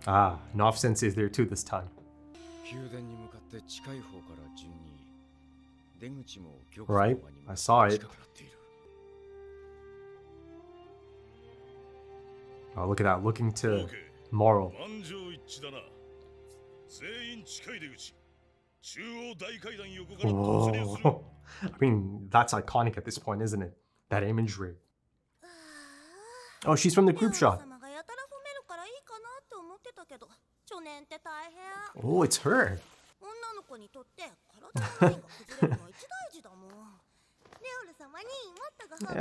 Ah, Nov Sensei is there too this time. Right, I saw it. Oh, look at that, looking to Moro. Whoa. I mean, that's iconic at this point, isn't it? That imagery. Oh, she's from the group shot. Oh, it's her.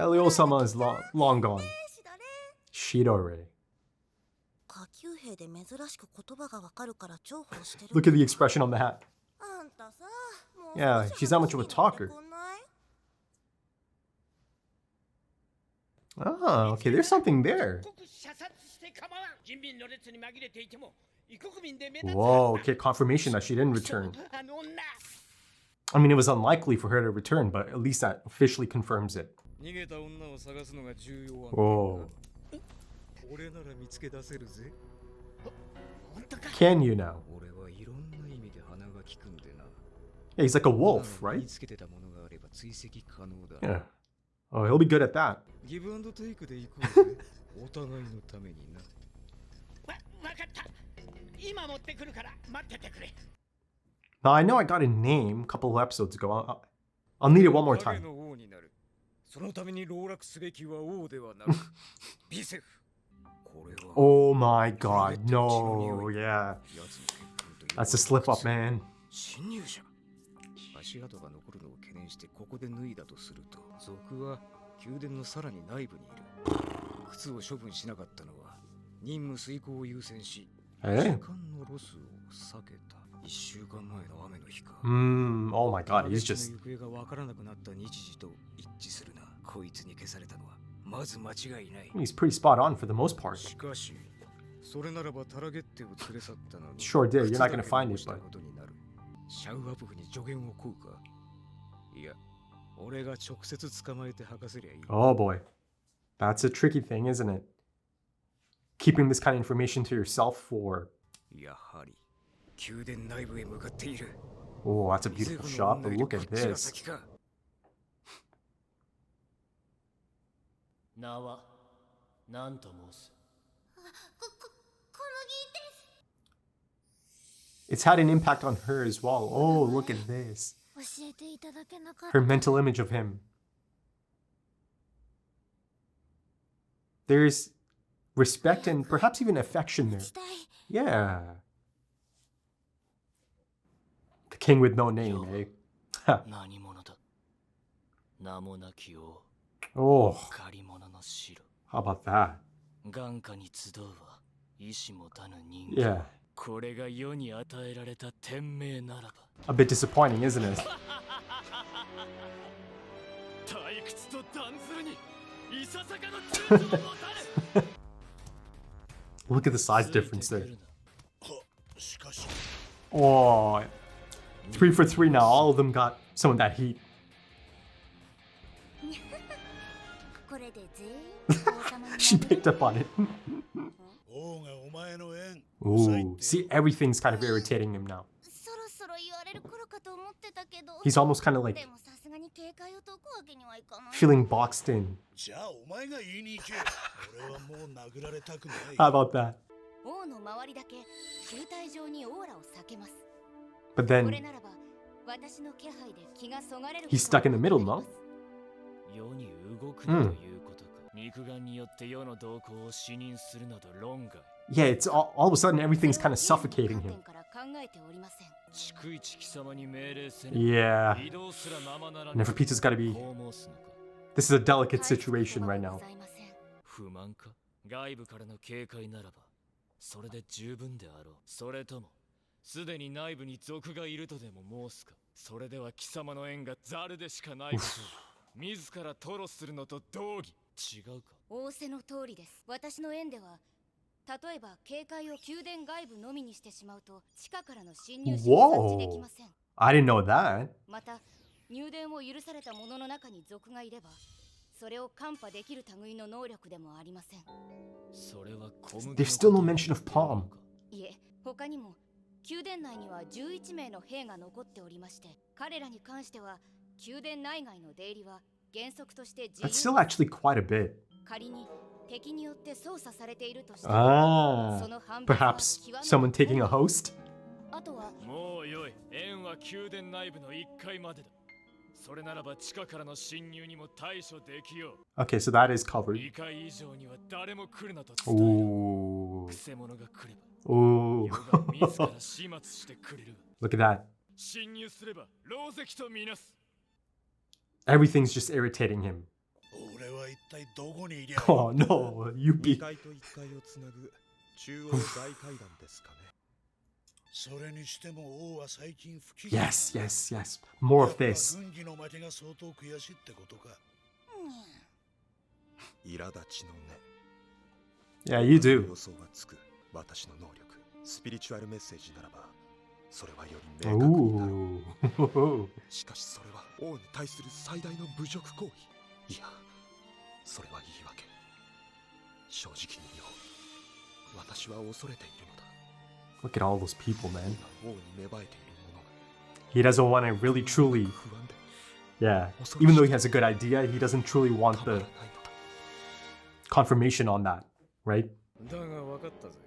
Leo-sama is long gone. Shidori. Look at the expression on the hat. Yeah, she's not much of a talker. Oh, okay, there's something there. Whoa, okay, confirmation that she didn't return. I mean, it was unlikely for her to return, but at least that officially confirms it. Whoa. Can you now? Yeah, he's like a wolf, right? Yeah. Oh, he'll be good at that. Now, I know I got a name a couple of episodes ago. I'll need it one more time. Oh my god, no, yeah. That's a slip up, man. Hey. Oh my god, he's just... He's pretty spot on for the most part. Sure did, you're not gonna find it, but... Oh boy. That's a tricky thing, isn't it? Keeping this kind of information to yourself for... Oh, that's a beautiful shot, but look at this. It's had an impact on her as well. Oh, look at this. Her mental image of him. There's respect and perhaps even affection there. Yeah. The king with no name, eh? Oh. How about that? Yeah. A bit disappointing, isn't it? Look at the size difference there. Oh, 3 for 3 now. All of them got some of that heat. She picked up on it. Ooh, see, everything's kind of irritating him now. He's almost kind of like feeling boxed in. How about that? But then he's stuck in the middle, no? Yeah, it's all of a sudden everything's kind of suffocating him. Yeah. Neferpita's gotta be... This is a delicate situation right now. Whoa! I didn't know that. There's still no mention of Palm. いえ、他にも宮殿内には11名の兵が残っておりまして、彼らに関しては宮殿内外の出入りは原則として自由。 That's still actually quite a bit. 仮に敵によって操作されているとして、 Ah, その判別は perhaps 極めて someone taking a host? あとはもうよい。円は宮殿内部の1階までだ。それならば地下からの侵入にも対処できよう。 Okay, so that is covered. 2階以上には誰も来るなと伝える。 Ooh. くせ者が来れば Ooh. 世が自ら始末してくれる。 Look at that. 侵入すれば狼藉とみなす。 Everything's just irritating him. 俺は一体どこにいりゃいい Oh no, 2 Yuppie. 階と1階をつなぐ中央大階段ですかね。それにしても王は最近不機 Yes, yes, yes. More of やっぱ this. 軍議の負けが相当悔しいってことか。苛立ちの Yeah, you 根。 do. 予想がつく私の能力。スピリチュアルメッセージならば、それはより明確になる。 Ooh. しかしそれは王に対する最大の侮辱行為。いや、それは言い訳。正直に言おう。私は恐れているのだ。 Look at all those people, man. 今王に芽生えているものが He doesn't want to really truly, 不安で yeah. Even though he has a good idea, he doesn't truly want たまら the ないのだ。 confirmation on that, right? だが分かったぜ。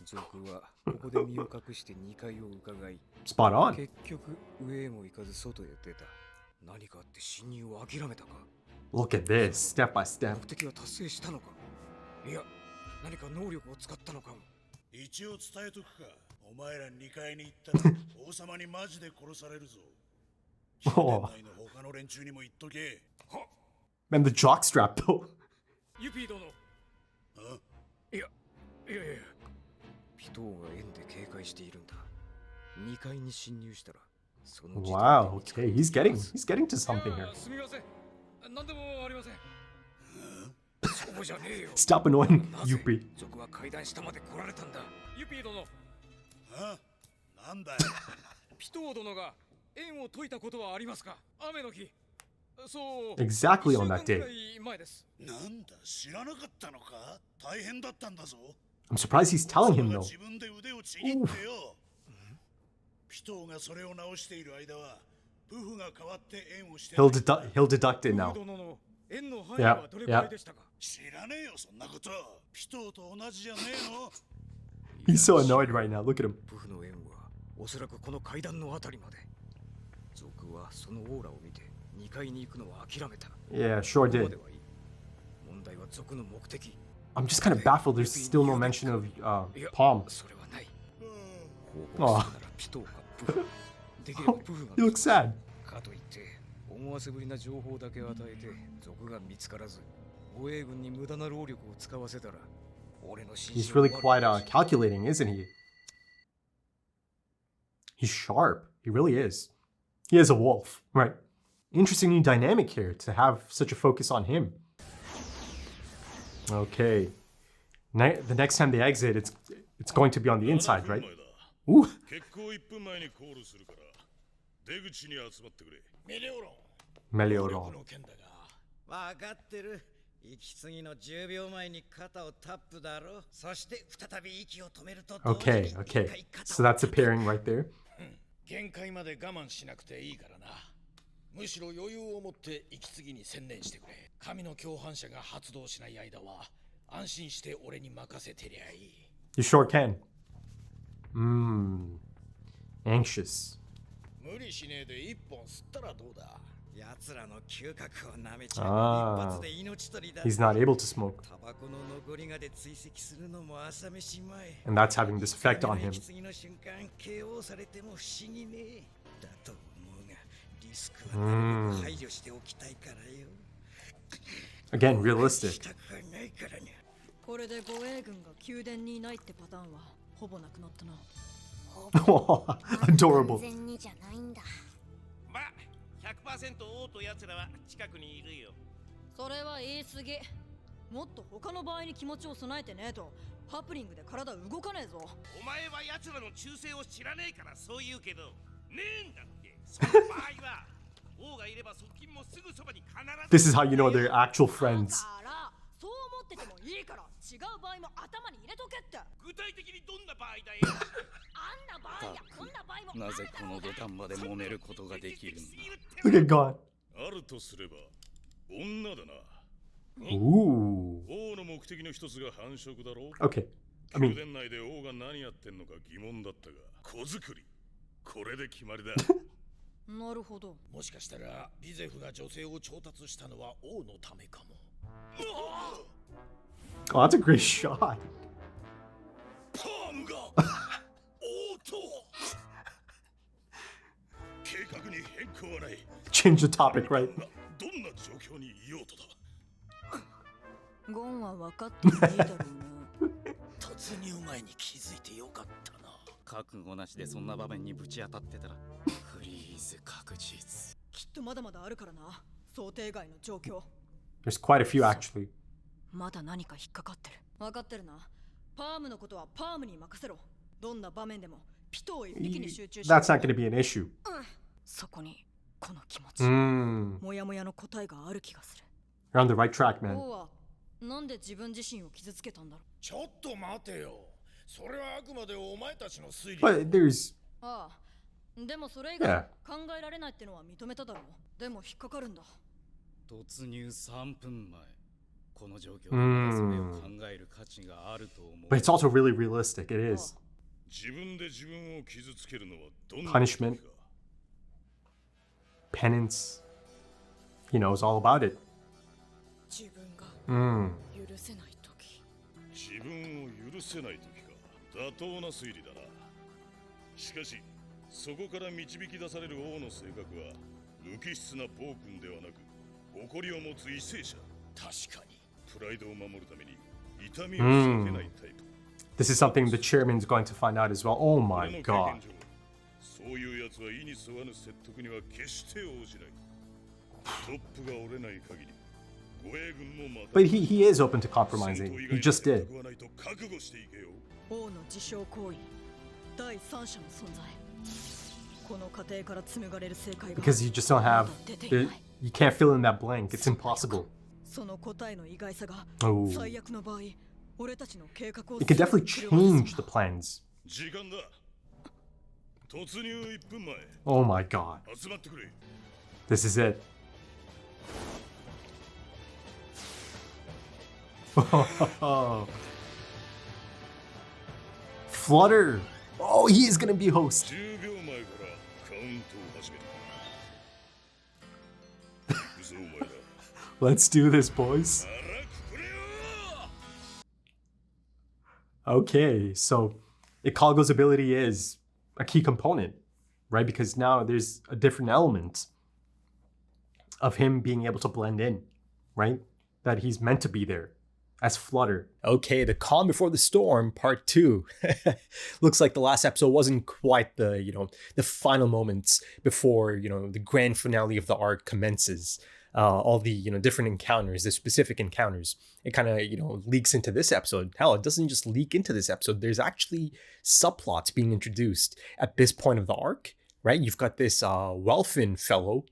賊はここで身を隠して2階を伺い、 Spot on. 結局上へも行かず外へ出た。何かあって侵入を諦めたか。 Look at this, step by step. 目的は達成したのか。いや、何か能力を使ったのかも。一応伝えとくか。お前ら2階に行ったら王様にマジで殺されるぞ。宮殿内の他の連中にも言っとけ。 Man, the jockstrap though. ユピー殿。あいや、ピトーが円で警戒しているんだ。2階に侵入したら、その時点で Wow, 見つか okay, る he's getting to something い here. やすみません。何でもありません。そうじゃねえよ。 Stop annoying なぜ Yuppie. 族は階段下まで来られたんだ。ユピー殿、あなんだよ。ピトー殿が円を解いたことはありますか。雨の日。そう。 Exactly on that 一週間 day. くらい前です。なんだ知らなかったのか。大変だったんだぞ。 I'm surprised he's telling him 王様が though. 自分で腕をちぎってよ。ピトーがそれを直している間は、ブフが代わって円をしてない。 He'll deduct it ピトー now. 殿の円の範囲はどれくらいでしたか。知らねえよそんなこと。ピトーと同じじゃねえの。 He's so annoyed right now. Look at him. ブフの円はおそらくこの階段のあたりまで。族はそのオーラを見て2階に行くのは諦めた。 Yeah, sure ここま did. ではいい。問題は族の目的。 I'm just kind of baffled. There's still no mention of いや Palm. それはない。うん報告するならピトーかブフ。できればブフが He looks sad. かといって思わせぶりな情報だけ与えて族が見つからず護衛軍に無駄な労力を使わせたら俺の心 He's 証 really は quite calculating, isn't he? He's sharp. He really is. He is a wolf, right? Interesting new dynamic here to have such a focus on him. Okay. The next time they exit, it's going to be on the inside, right? Ooh. 結構1分前にコールするから出口に集まってくれ。メレオロン。 Melioron. の件だが。わかってる。息継ぎの10秒前に肩をタップだろ。そして再び息を止めると同時に Okay, okay. So that's a pairing right there. 限界まで我慢しなくていいからな。むしろ余裕を持って息継ぎに専念してくれ。神の共犯者が発動しない間は安心して俺に任せてりゃいい。 You sure can. Anxious. 無理しねえで一本吸ったらどうだ。奴らの嗅覚を舐めちゃう。あー一発で命取りだ。 He's not able to smoke. タバコの残りがで追跡するのも朝飯前。 And that's having this effect on him. 息継ぎの瞬間 KO されても不思議ね。だと思うがリスクはなるべく排除しておきたいからよ。 Again, realistic. したくはないからにゃ。これで護衛軍が宮殿にいないってパターンはほぼなくなったな。Adorable. 完全にじゃないんだ。まあ 100% 王と奴らは近くにいるよ。それは言い過ぎ。もっと他の場合に気持ちを備えてねえとハプニングで体動かねえぞ。お前は奴らの忠誠を知らねえからそう言うけどねえんだって。その場合は王がいれば側近もすぐそばに必ず This is how you know they're actual friends. だからそう思っててもいいから違う場合も頭に入れとけって。具体だよ。あんな場合やこんな場合もなぜこの土壇場で揉めることができるんだ。 Look at God. あるとすれば女だな。 Ooh. 王の目的の一つが繁殖だろう。 Okay. I mean, 宮殿内で王が何やってんのか疑問だったが、子作りこれで決まりだ。なるほど。もしかしたらビゼフが女性を調達したのは王のためかも。 oh, that's a great shot. パームが王と計画に変更はない。 Change the topic, right? どんな状況にいようとだ。ゴンは分かってないだろうな。突入前に気づいてよかったな。覚悟なしでそんな場面にぶち当たってたらフリーズ確実。きっとまだまだあるからな。想定外の状況。 There's quite a few actually. まだ何か引っかかってる。分かってるな。パームのことはパームに任せろ。どんな場面でもピトを一匹に集中し That's not going to be an issue. そこにこの気持ち、 Mm. もやもやの答えがある気がする。 You're on the right track, man. 王はなんで自分自身を傷つけたんだろう。ちょっと待てよ。それはあくまでお前たちの推理。 But there's ああ、でもそれ以外 Yeah. 考えられないってのは認めただろう。でも引っかかるんだ。突入3分前。この状況でまだそれを考える価値があると思う。 but it's also really realistic. It is. 自分で自分を傷つけるのはどんな Punishment. 時か。 Penance. He knows all about it. 自分が Mm. 許せない時。自分を許せない時か。妥当な推理だな。しかしそこから導き出される王の性格は無機質な暴君ではなく誇りを持つ為政者。確かに。プライドを守るために痛みを避けないタイプ。 This is something the chairman's going to find out as well. Oh 俺 my の経 god. 験上、そういうやつは意に沿わぬ説得には決して応じない。トップが折れない限り、護衛軍もまた。 But he is open to compromising. He just did. 覚悟していけよ。王の自傷行為、第三者の存在。この過程から紡がれる正解が Because you just don't have 出てい the, ない。 you can't fill in that blank. It's impossible. その答えの意外さが Oh. 最悪の場合、俺たちの計画を It could definitely 全て狂わ change せ the た。 plans. 時間だ。突入1分前。 Oh my god. 集まってくれ。 This is it. Flutter. Oh, he is gonna be host. 10秒前からカウントを始める。行くぞお前ら。 Let's do this, boys. 荒くくれよ。 Okay, so Ikalgo's ability is a key component, right? Because now there's a different element of him being able to blend in, right? That he's meant to be there as Flutter. Okay, the calm before the storm, part 2. Looks like the last episode wasn't quite the, the final moments before, the grand finale of the arc commences. All the, different encounters, the specific encounters. It kind of, leaks into this episode. Hell, it doesn't just leak into this episode. There's actually subplots being introduced at this point of the arc, right? You've got this Welfin fellow,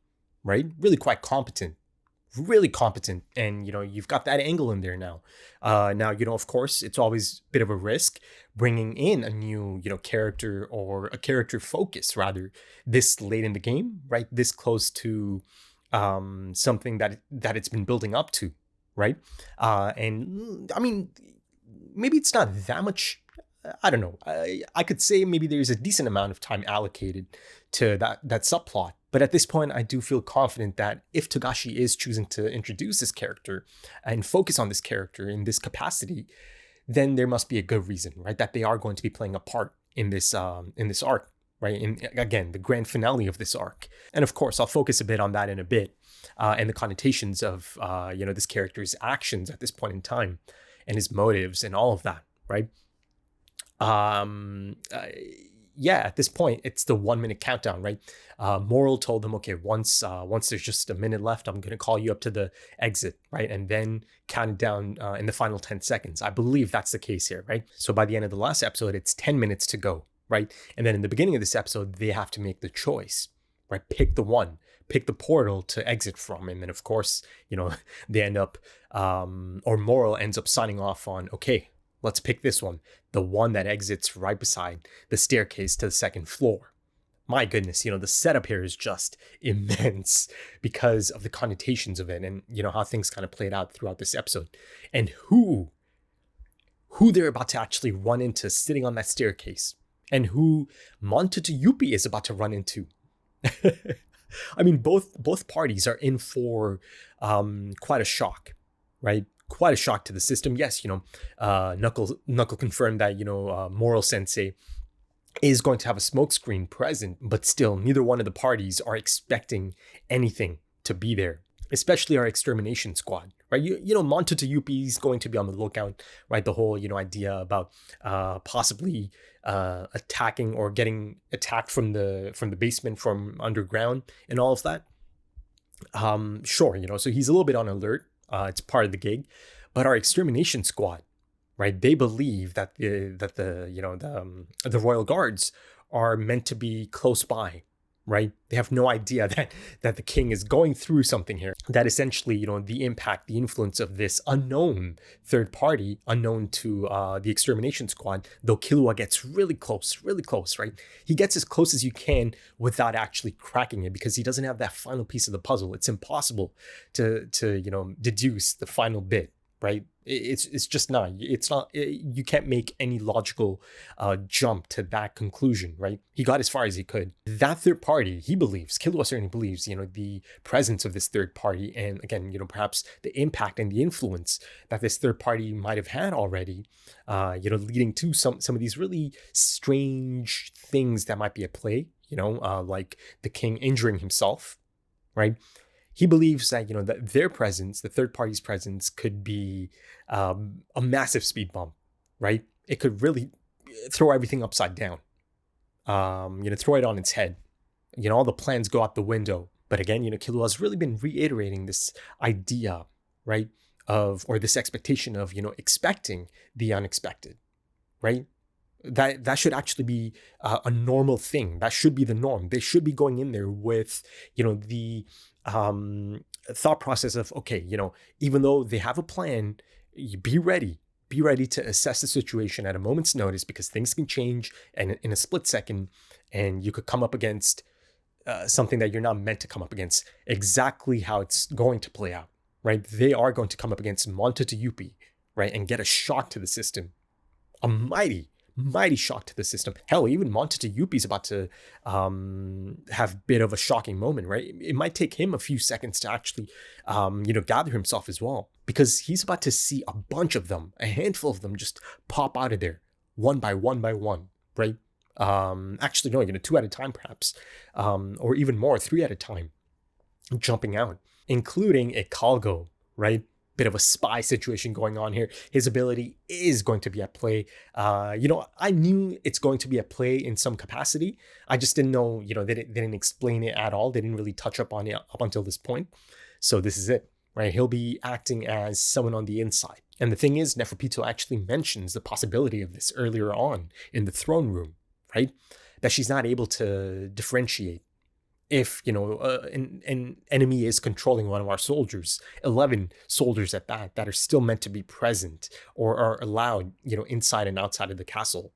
right? Really quite competent. Really competent. And, you've got that angle in there now. Now, of course, it's always a bit of a risk bringing in a new, character or a character focus, rather, this late in the game, right? This close to something that it's been building up to, right? And I mean, maybe it's not that much. I don't know. I could say maybe there's a decent amount of time allocated to that subplot. But at this point, I do feel confident that if Togashi is choosing to introduce this character and focus on this character in this capacity, then there must be a good reason, right? That they are going to be playing a part in this arc. Right, in again the grand finale of this arc, and of course I'll focus a bit on that in a bit, and the connotations of this character's actions at this point in time, and his motives and all of that. Right, at this point it's the 1 minute countdown. Right, Moral told them, okay, once there's just a minute left, I'm gonna call you up to the exit, right, and then count it down in the final 10 seconds. I believe that's the case here, right? So by the end of the last episode, it's 10 minutes to go. Right. And then in the beginning of this episode, they have to make the choice, right? Pick the portal to exit from. And then, of course, they end up, or Moral ends up signing off on, okay, Let's pick this one, the one that exits right beside the staircase to the second floor. My goodness, the setup here is just immense because of the connotations of it and, how things kind of played out throughout this episode. And who they're about to actually run into sitting on that staircase, and who Montatu Yuppie is about to run into. I mean, both parties are in for quite a shock, right? Quite a shock to the system. Yes, Knuckle confirmed that, Moral Sensei is going to have a smokescreen present, but still, neither one of the parties are expecting anything to be there, especially our extermination squad, right? Montatu Yuppie is going to be on the lookout, right? The whole, idea about possibly attacking or getting attacked from the basement, from underground, and all of that. Sure, so he's a little bit on alert. It's part of the gig, but our extermination squad, right? They believe that the Royal Guards are meant to be close by, right? They have no idea that the king is going through something here. That essentially, the impact, the influence of this unknown third party, unknown to the extermination squad, though Killua gets really close, right? He gets as close as you can without actually cracking it because he doesn't have that final piece of the puzzle. It's impossible to deduce the final bit, right? It's just not. It's not. You can't make any logical jump to that conclusion, right? He got as far as he could. That third party, he believes, Killua certainly believes, the presence of this third party, and again, perhaps the impact and the influence that this third party might have had already, leading to some of these really strange things that might be at play, like the king injuring himself, right? He believes that, that their presence, the third party's presence, could be a massive speed bump, right? It could really throw everything upside down, throw it on its head. All the plans go out the window. But again, Killua's really been reiterating this idea, right? Or this expectation of, expecting the unexpected, right? That should actually be a normal thing. That should be the norm. They should be going in there with, the thought process of, okay, even though they have a plan, be ready to assess the situation at a moment's notice because things can change and in a split second, and you could come up against something that you're not meant to come up against. Exactly how it's going to play out, right? They are going to come up against Montatu Yuppie, right, and get a shock to the system, a mighty shock to the system. Hell, even Montatu Yuppie is about to have a bit of a shocking moment, right? It might take him a few seconds to actually, gather himself as well, because he's about to see a bunch of them, a handful of them, just pop out of there, one by one, right? Actually, no, 2 at a time, perhaps, or even more, 3 at a time, jumping out, including a Kalgo, right? Bit of a spy situation going on here. His ability is going to be at play. I knew it's going to be at play in some capacity. I just didn't know, they didn't explain it at all. They didn't really touch up on it up until this point. So this is it, right? He'll be acting as someone on the inside. And the thing is, Neferpitou actually mentions the possibility of this earlier on in the throne room, right? That she's not able to differentiate if, an enemy is controlling one of our soldiers, 11 soldiers at that are still meant to be present or are allowed, inside and outside of the castle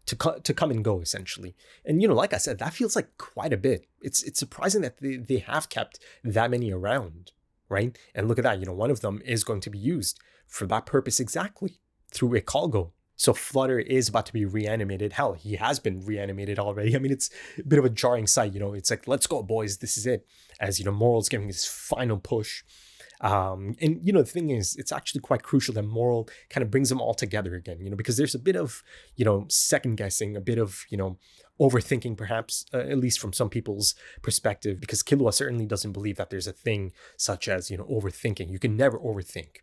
to come and go, essentially. And, like I said, that feels like quite a bit. It's surprising that they have kept that many around, right? And look at that, one of them is going to be used for that purpose exactly, through a Kalgo. So Flutter is about to be reanimated. Hell, he has been reanimated already. I mean, it's a bit of a jarring sight, it's like, let's go, boys, this is it. As, Moral's giving his final push. And, the thing is, it's actually quite crucial that Moral kind of brings them all together again, because there's a bit of, second guessing, a bit of, overthinking, perhaps, at least from some people's perspective, because Killua certainly doesn't believe that there's a thing such as, overthinking. You can never overthink.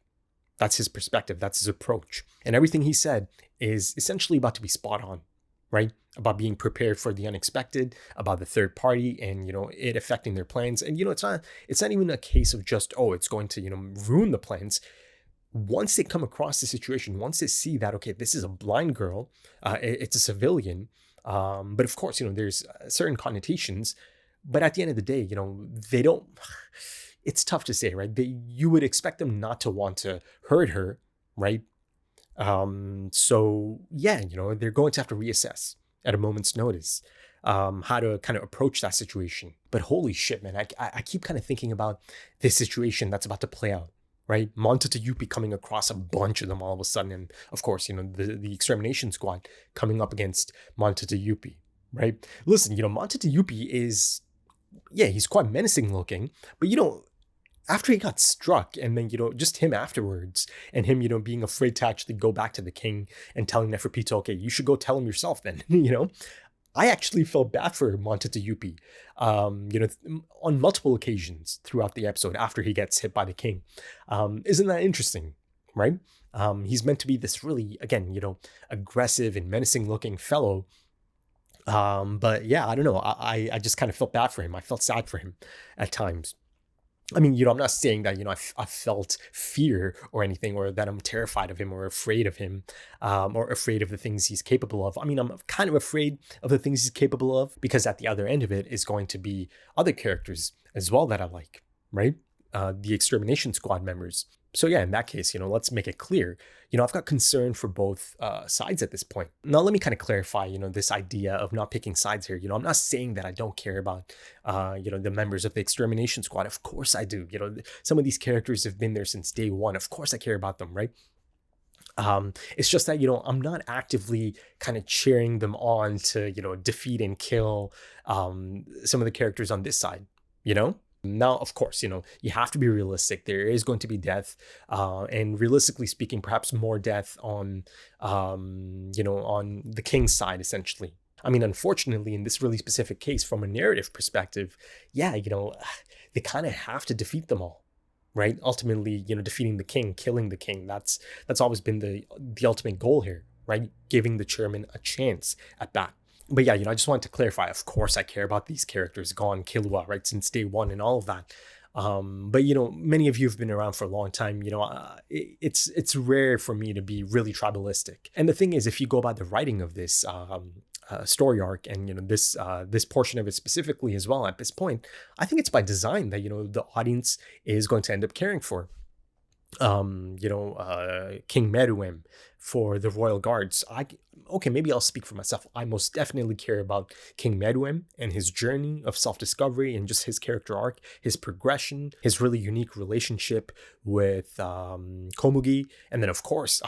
That's his perspective. That's his approach. And everything he said is essentially about to be spot on, right? About being prepared for the unexpected, about the third party and, it affecting their plans. And, it's not even a case of just, it's going to, ruin the plans. Once they come across the situation, once they see that, okay, this is a blind girl, it's a civilian. But of course, there's certain connotations, but at the end of the day, they don't... It's tough to say, right? You would expect them not to want to hurt her, right? So yeah, they're going to have to reassess at a moment's notice how to kind of approach that situation. But holy shit, man, I keep kind of thinking about this situation that's about to play out, right? Montata Yuppie coming across a bunch of them all of a sudden. And of course, the extermination squad coming up against Montata Yuppie, right? Listen, Montata Yuppie is, yeah, he's quite menacing looking, but after he got struck and then, just him afterwards and him, being afraid to actually go back to the king and telling Neferpitou, okay, you should go tell him yourself then, I actually felt bad for Montata Yuppie, on multiple occasions throughout the episode after he gets hit by the king. Isn't that interesting, right? He's meant to be this really, again, aggressive and menacing looking fellow. But yeah, I don't know. I just kind of felt bad for him. I felt sad for him at times. I mean, I'm not saying that, I felt fear or anything, or that I'm terrified of him or afraid of him, or afraid of the things he's capable of. I mean, I'm kind of afraid of the things he's capable of because at the other end of it is going to be other characters as well that I like, right? The extermination squad members. So yeah, in that case, let's make it clear. I've got concern for both sides at this point. Now, let me kind of clarify, this idea of not picking sides here. I'm not saying that I don't care about, the members of the extermination squad. Of course I do. Some of these characters have been there since day one. Of course I care about them, right? It's just that, I'm not actively kind of cheering them on to, defeat and kill some of the characters on this side, Now, of course, you have to be realistic. There is going to be death, and realistically speaking, perhaps more death on, on the king's side, essentially. I mean, unfortunately, in this really specific case, from a narrative perspective, yeah, they kind of have to defeat them all, right? Ultimately, defeating the king, killing the king. That's always been the ultimate goal here, right? Giving the chairman a chance at that. But yeah, I just wanted to clarify, of course, I care about these characters, Gon, Killua, right, since day one and all of that. But, many of you have been around for a long time, it's rare for me to be really tribalistic. And the thing is, if you go about the writing of this story arc and, this portion of it specifically as well at this point, I think it's by design that, the audience is going to end up caring for. King Meruem for the royal guards. Maybe I'll speak for myself. I most definitely care about King Meruem and his journey of self-discovery and just his character arc, his progression, his really unique relationship with Komugi. And then of course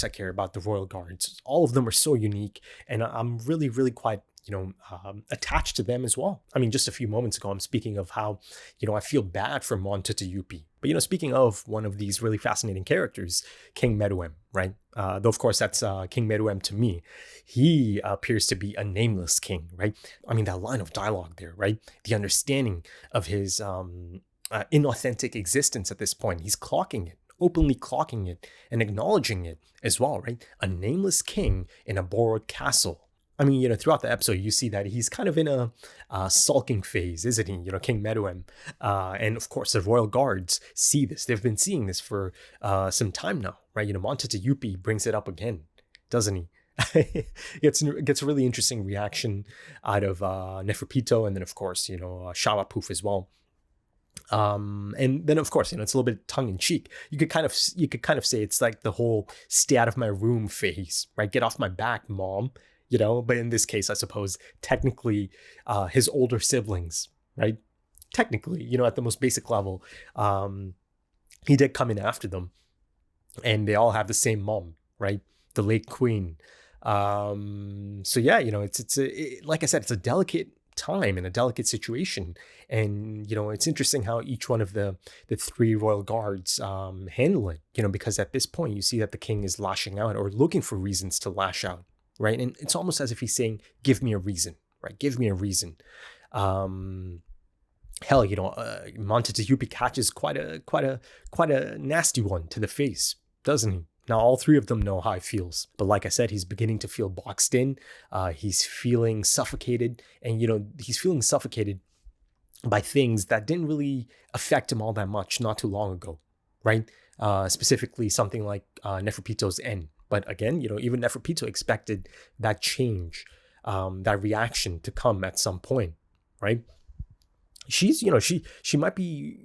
I care about the royal guards. All of them are so unique, and I'm really, really quite attached to them as well. I mean, just a few moments ago, I'm speaking of how, I feel bad for Montata Yuppie. But, speaking of one of these really fascinating characters, King Meruem, right? Though, of course, that's King Meruem to me. He appears to be a nameless king, right? I mean, that line of dialogue there, right? The understanding of his inauthentic existence at this point. He's clocking it, openly clocking it, and acknowledging it as well, right? A nameless king in a borrowed castle. I mean, throughout the episode, you see that he's kind of in a sulking phase, isn't he? King Meruem. And of course, the royal guards see this. They've been seeing this for some time now, right? Montata Yuppie brings it up again, doesn't he? Gets a really interesting reaction out of Neferpitou, and then, of course, FILMBuFF as well. And then, of course, it's a little bit tongue-in-cheek. You could kind of say it's like the whole stay out of my room phase, right? Get off my back, mom. But in this case, I suppose, technically, his older siblings, right? Technically, at the most basic level, he did come in after them, and they all have the same mom, right? The late queen. So yeah, it's like I said, it's a delicate time and a delicate situation, and it's interesting how each one of the three royal guards handle it. Because at this point, you see that the king is lashing out or looking for reasons to lash out. Right. And it's almost as if he's saying, give me a reason. Right. Give me a reason. Hell, Montata Yuppie catches quite a nasty one to the face, doesn't he? Now, all three of them know how he feels. But like I said, he's beginning to feel boxed in. He's feeling suffocated. And, he's feeling suffocated by things that didn't really affect him all that much not too long ago. Right. Specifically, something like Neferpitou's end. But again, even Neferpitou expected that change, that reaction to come at some point, right? She's, she might be,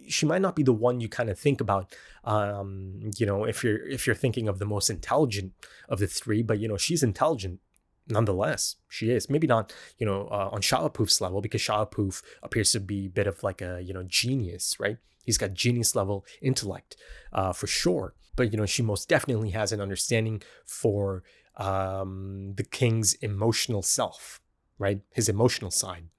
she might not be the one you kind of think about, if you're thinking of the most intelligent of the three, but she's intelligent nonetheless. She is, maybe not on FILMBuFF's level, because FILMBuFF appears to be a bit of like a genius, right? He's got genius level intellect, for sure. But she most definitely has an understanding for the king's emotional self, right? His emotional side.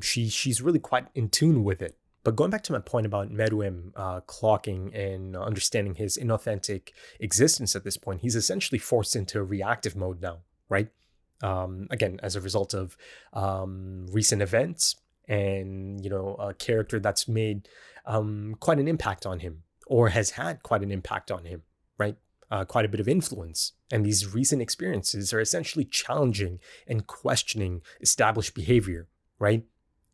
She's really quite in tune with it. But going back to my point about Meruem clocking and understanding his inauthentic existence at this point, he's essentially forced into reactive mode now, right? Again, as a result of recent events and, a character that's made quite an impact on him, or has had quite an impact on him, right? Quite a bit of influence. And these recent experiences are essentially challenging and questioning established behavior, right?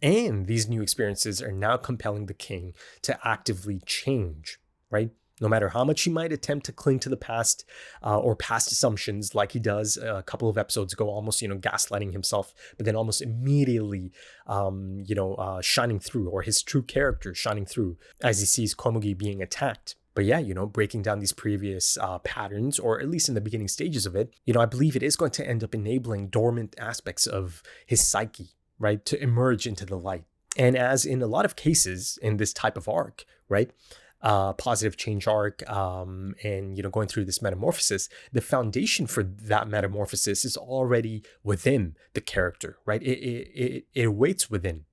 And these new experiences are now compelling the king to actively change, right? No matter how much he might attempt to cling to the past or past assumptions, like he does a couple of episodes ago, almost, gaslighting himself, but then almost immediately, shining through, or his true character shining through as he sees Komugi being attacked. But yeah, breaking down these previous patterns, or at least in the beginning stages of it, I believe it is going to end up enabling dormant aspects of his psyche, right, to emerge into the light. And as in a lot of cases in this type of arc, right, positive change arc, and going through this metamorphosis, the foundation for that metamorphosis is already within the character, right? It awaits within.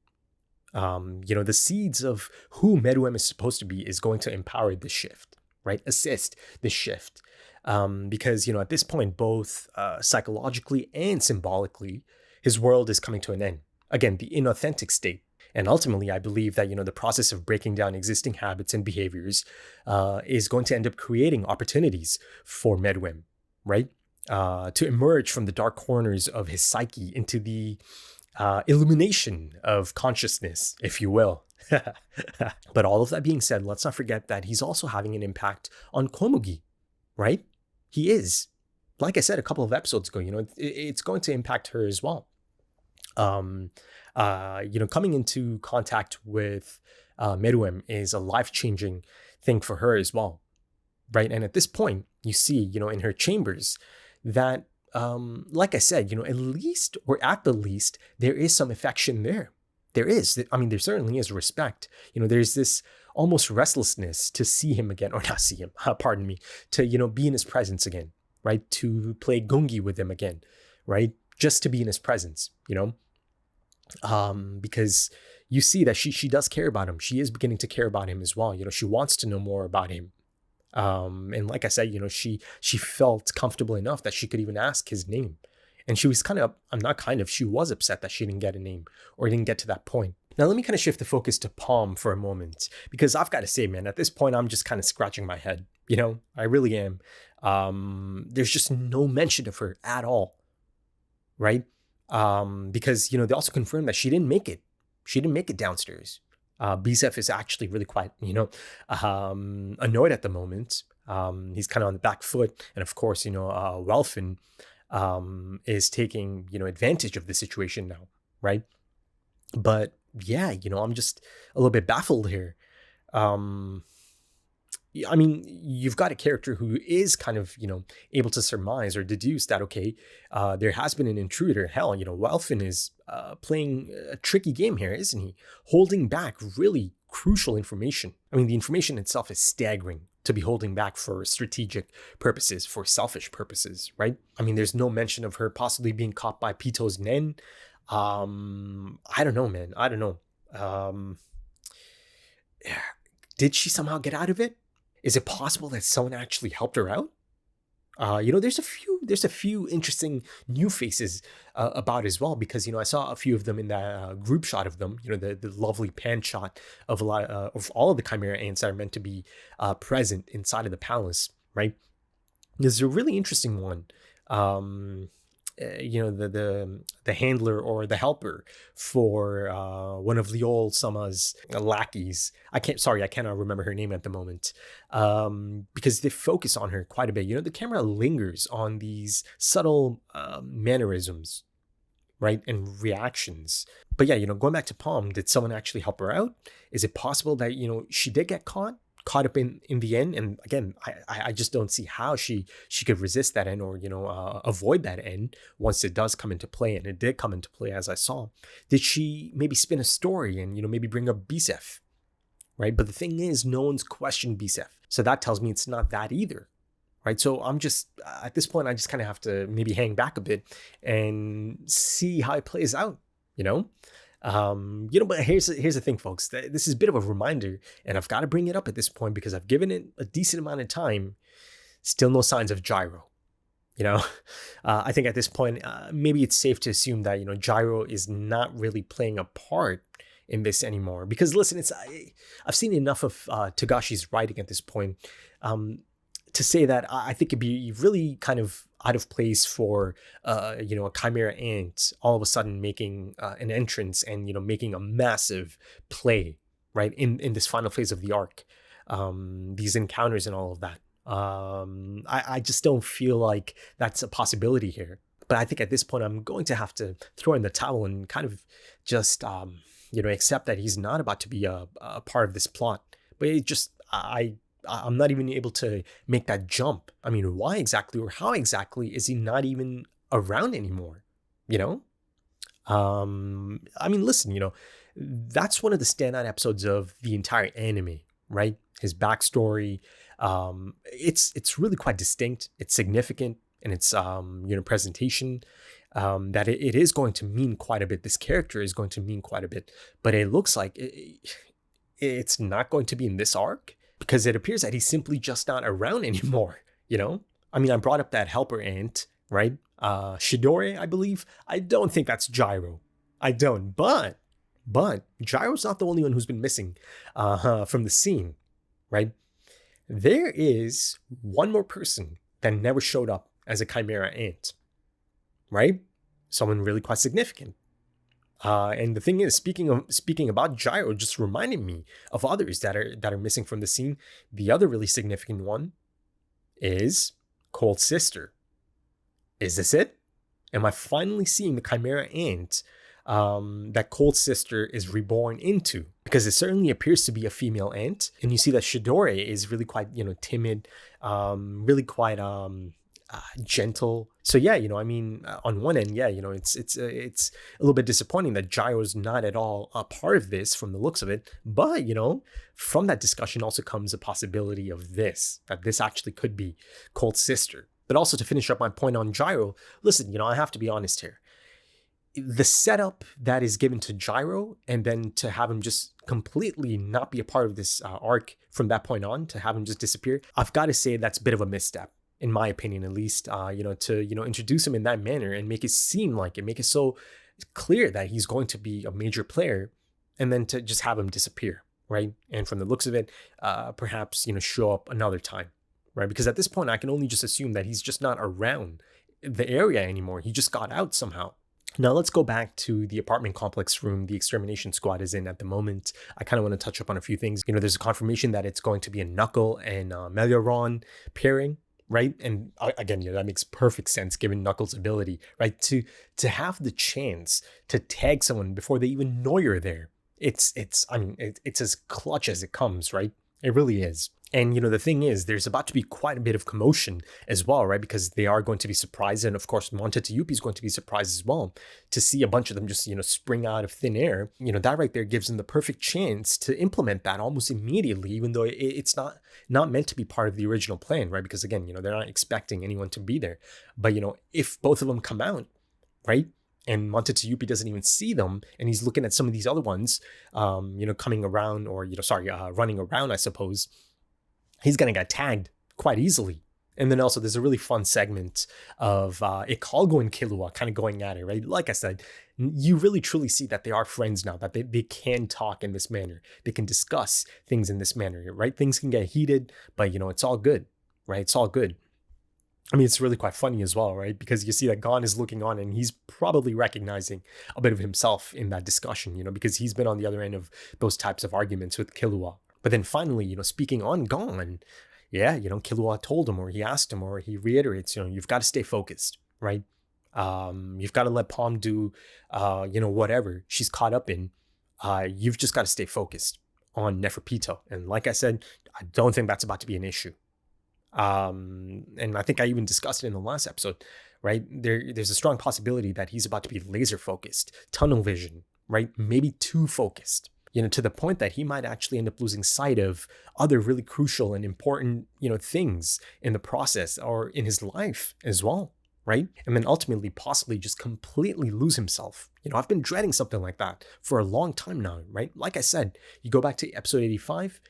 The seeds of who Meruem is supposed to be is going to empower this shift, right? Assist this shift. Because, at this point, both psychologically and symbolically, his world is coming to an end. Again, the inauthentic state. And ultimately, I believe that, the process of breaking down existing habits and behaviors is going to end up creating opportunities for Meruem, right? To emerge from the dark corners of his psyche into the illumination of consciousness, if you will. But all of that being said, let's not forget that he's also having an impact on Komugi, right? He is. Like I said a couple of episodes ago, it's going to impact her as well. Coming into contact with Meruem is a life-changing thing for her as well, right? And at this point, you see, in her chambers that, like I said, at least, or at the least, there is some affection there. There is. I mean, there certainly is respect. There's this almost restlessness to see him again, or not see him, pardon me, to, be in his presence again, right? To play gongi with him again, right? Just to be in his presence, because you see that she does care about him. She is beginning to care about him as well. She wants to know more about him. And like I said, she felt comfortable enough that she could even ask his name. And she was she was upset that she didn't get a name, or didn't get to that point. Now, let me kind of shift the focus to Palm for a moment, because I've got to say, man, at this point, I'm just kind of scratching my head. I really am. There's just no mention of her at all, right? Because, they also confirmed that she didn't make it. She didn't make it downstairs. BZF is actually really quite, annoyed at the moment. He's kind of on the back foot. And of course, Welfin is taking, advantage of the situation now, right? But yeah, I'm just a little bit baffled here. I mean, you've got a character who is kind of, able to surmise or deduce that, okay, there has been an intruder. Hell, Welfin is playing a tricky game here, isn't he? Holding back really crucial information. I mean, the information itself is staggering to be holding back for strategic purposes, for selfish purposes, right? I mean, there's no mention of her possibly being caught by Pito's Nen. I don't know, man. I don't know. Did she somehow get out of it? Is it possible that someone actually helped her out? There's a few interesting new faces about as well, because I saw a few of them in that group shot of them. The lovely pan shot of a lot of all of the Chimera ants that are meant to be present inside of the palace, right? There's a really interesting one. The handler or the helper for one of Liol Sama's lackeys. I cannot remember her name at the moment. Because they focus on her quite a bit. The camera lingers on these subtle mannerisms right? And reactions. But yeah, going back to Palm, did someone actually help her out? Is it possible that, she did get caught up in the end? And again, I just don't see how she could resist that end or, avoid that end once it does come into play. And it did come into play, as I saw. Did she maybe spin a story and, maybe bring up FILMBuFF, right? But the thing is, no one's questioned FILMBuFF. So that tells me it's not that either. Right. So I'm just, at this point, I just kind of have to maybe hang back a bit and see how it plays out, but here's the thing, folks. This is a bit of a reminder, and I've got to bring it up at this point because I've given it a decent amount of time. Still no signs of Gyro. I think at this point, maybe it's safe to assume that, Gyro is not really playing a part in this anymore. Because listen, I've seen enough of Togashi's writing at this point to say that I think it'd be really kind of out of place for a Chimera ant all of a sudden making an entrance and making a massive play, right, in this final phase of the arc, these encounters and all of that. I just don't feel like that's a possibility here. But I think at this point I'm going to have to throw in the towel and kind of just accept that he's not about to be a part of this plot. But it just I'm not even able to make that jump. I mean, why exactly or how exactly is he not even around anymore? I mean, listen, that's one of the standout episodes of the entire anime, right? His backstory, it's really quite distinct. It's significant in its presentation. That it is going to mean quite a bit. This character is going to mean quite a bit, but it looks like it's not going to be in this arc. Because it appears that he's simply just not around anymore, I mean, I brought up that helper ant, right? Shidori, I believe. I don't think that's Gyro. I don't. But Gyro's not the only one who's been missing from the scene, right? There is one more person that never showed up as a Chimera ant, right? Someone really quite significant. And the thing is, speaking about Gyro, just reminded me of others that are missing from the scene. The other really significant one is Cold Sister. Is this it? Am I finally seeing the Chimera ant that Cold Sister is reborn into? Because it certainly appears to be a female ant, and you see that Shidori is really quite timid, really quite gentle. So yeah, I mean, on one end, yeah, it's a little bit disappointing that Gyro's not at all a part of this from the looks of it. But from that discussion also comes a possibility of that this actually could be Cold Sister. But also to finish up my point on Gyro, listen, I have to be honest here. The setup that is given to Gyro, and then to have him just completely not be a part of this arc from that point on, to have him just disappear, I've got to say that's a bit of a misstep. In my opinion, at least, to introduce him in that manner and make it so clear that he's going to be a major player, and then to just have him disappear, right? And from the looks of it, perhaps show up another time, right? Because at this point, I can only just assume that he's just not around the area anymore. He just got out somehow. Now let's go back to the apartment complex room the extermination squad is in at the moment. I kind of want to touch up on a few things. There's a confirmation that it's going to be a Knuckle and Melioron pairing. Right. And again, that makes perfect sense given Knuckles' ability, right? To have the chance to tag someone before they even know you're there. It's as clutch as it comes, right? It really is. And, the thing is, there's about to be quite a bit of commotion as well, right? Because they are going to be surprised. And of course, Montetayupi is going to be surprised as well to see a bunch of them just, spring out of thin air. That right there gives them the perfect chance to implement that almost immediately, even though it's not meant to be part of the original plan, right? Because again, they're not expecting anyone to be there. But, if both of them come out, right? And Montetayupi doesn't even see them, and he's looking at some of these other ones, coming around or, running around, I suppose. He's going to get tagged quite easily. And then also there's a really fun segment of Ikalgo and Killua kind of going at it, right? Like I said, you really truly see that they are friends now, that they can talk in this manner. They can discuss things in this manner, right? Things can get heated, but it's all good, right? It's all good. I mean, it's really quite funny as well, right? Because you see that Gon is looking on and he's probably recognizing a bit of himself in that discussion, because he's been on the other end of those types of arguments with Killua. But then finally, speaking on Gon, yeah, Killua told him, or he asked him, or he reiterates, you've got to stay focused, right? You've got to let Palm do, whatever she's caught up in. You've just got to stay focused on Neferpito. And like I said, I don't think that's about to be an issue. And I think I even discussed it in the last episode, right? There's a strong possibility that he's about to be laser focused, tunnel vision, right? Maybe too focused, to the point that he might actually end up losing sight of other really crucial and important, things in the process or in his life as well, right? And then ultimately possibly just completely lose himself. I've been dreading something like that for a long time now, right? Like I said, you go back to episode 85,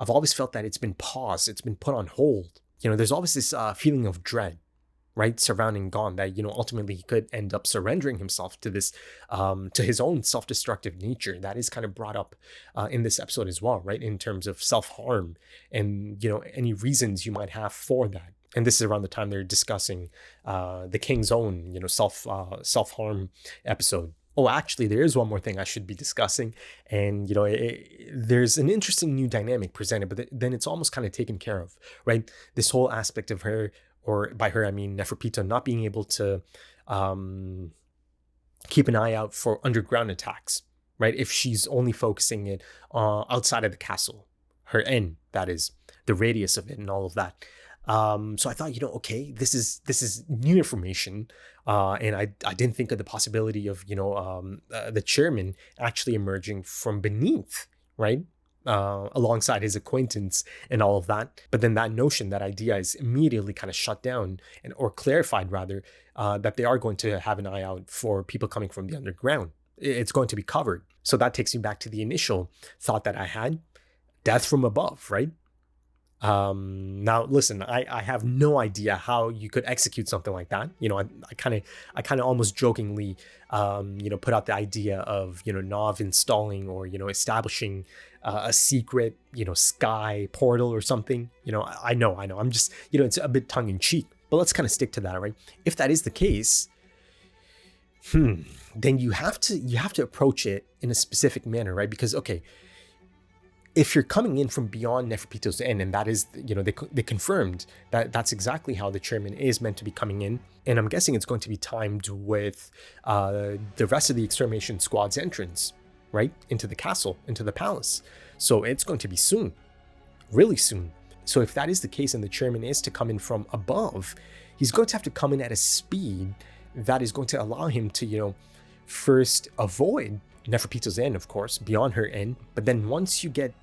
I've always felt that it's been paused, it's been put on hold. There's always this feeling of dread, right, surrounding Gon, that ultimately he could end up surrendering himself to this, to his own self-destructive nature. That is kind of brought up in this episode as well, right, in terms of self-harm and any reasons you might have for that. And this is around the time they're discussing the King's Own, self-harm episode. Oh, actually, there is one more thing I should be discussing. And, there's an interesting new dynamic presented, but then it's almost kind of taken care of, right? This whole aspect of her, or by her, I mean Neferpito, not being able to keep an eye out for underground attacks, right? If she's only focusing it outside of the castle, her end, that is, the radius of it and all of that. So I thought, okay, this is new information, and I didn't think of the possibility of the chairman actually emerging from beneath, right, alongside his acquaintance and all of that. But then that notion, that idea, is immediately kind of shut down or clarified rather, that they are going to have an eye out for people coming from the underground. It's going to be covered. So that takes me back to the initial thought that I had: death from above, right? Now listen, I have no idea how you could execute something like that. I kind of almost jokingly, put out the idea of, Nav installing or, establishing a secret, sky portal or something. I know. I'm just, it's a bit tongue in cheek, but let's kind of stick to that, right? If that is the case, then you have to approach it in a specific manner, right? Because, okay, if you're coming in from beyond Neferpito's end, and that is, they confirmed that that's exactly how the chairman is meant to be coming in. And I'm guessing it's going to be timed with the rest of the extermination squad's entrance, right? Into the castle, into the palace. So it's going to be soon, really soon. So if that is the case and the chairman is to come in from above, he's going to have to come in at a speed that is going to allow him to, first avoid Neferpito's end, of course, beyond her end. But then once you get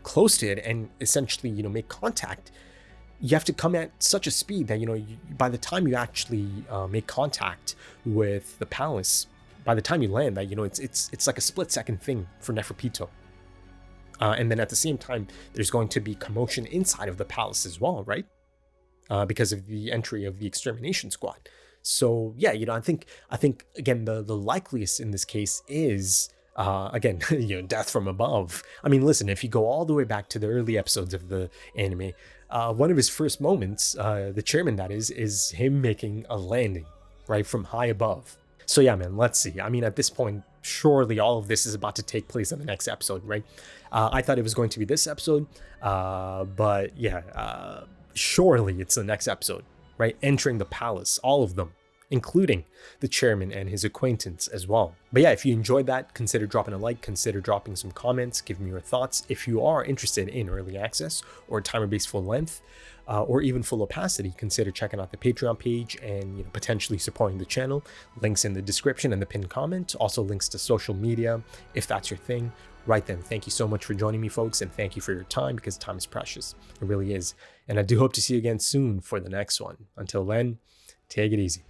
close to it and essentially, make contact, you have to come at such a speed that, by the time you actually make contact with the palace, by the time you land, that, it's like a split-second thing for Neferpito. And then at the same time, there's going to be commotion inside of the palace as well, right? Because of the entry of the extermination squad. So yeah, I think again, the likeliest in this case is again, death from above. I mean, listen, if you go all the way back to the early episodes of the anime, one of his first moments, the chairman that is him making a landing, right, from high above. So yeah, man, let's see. I mean, at this point, surely all of this is about to take place in the next episode, right? I thought it was going to be this episode, but yeah, surely it's the next episode, right? Entering the palace, all of them, including the chairman and his acquaintance as well. But yeah, if you enjoyed that, consider dropping a like, consider dropping some comments, give me your thoughts. If you are interested in early access or timer-based full length, or even full opacity, consider checking out the Patreon page and potentially supporting the channel. Links in the description and the pinned comment. Also links to social media if that's your thing. Right then, thank you so much for joining me, folks, and thank you for your time, because time is precious. It really is. And I do hope to see you again soon for the next one. Until then, take it easy.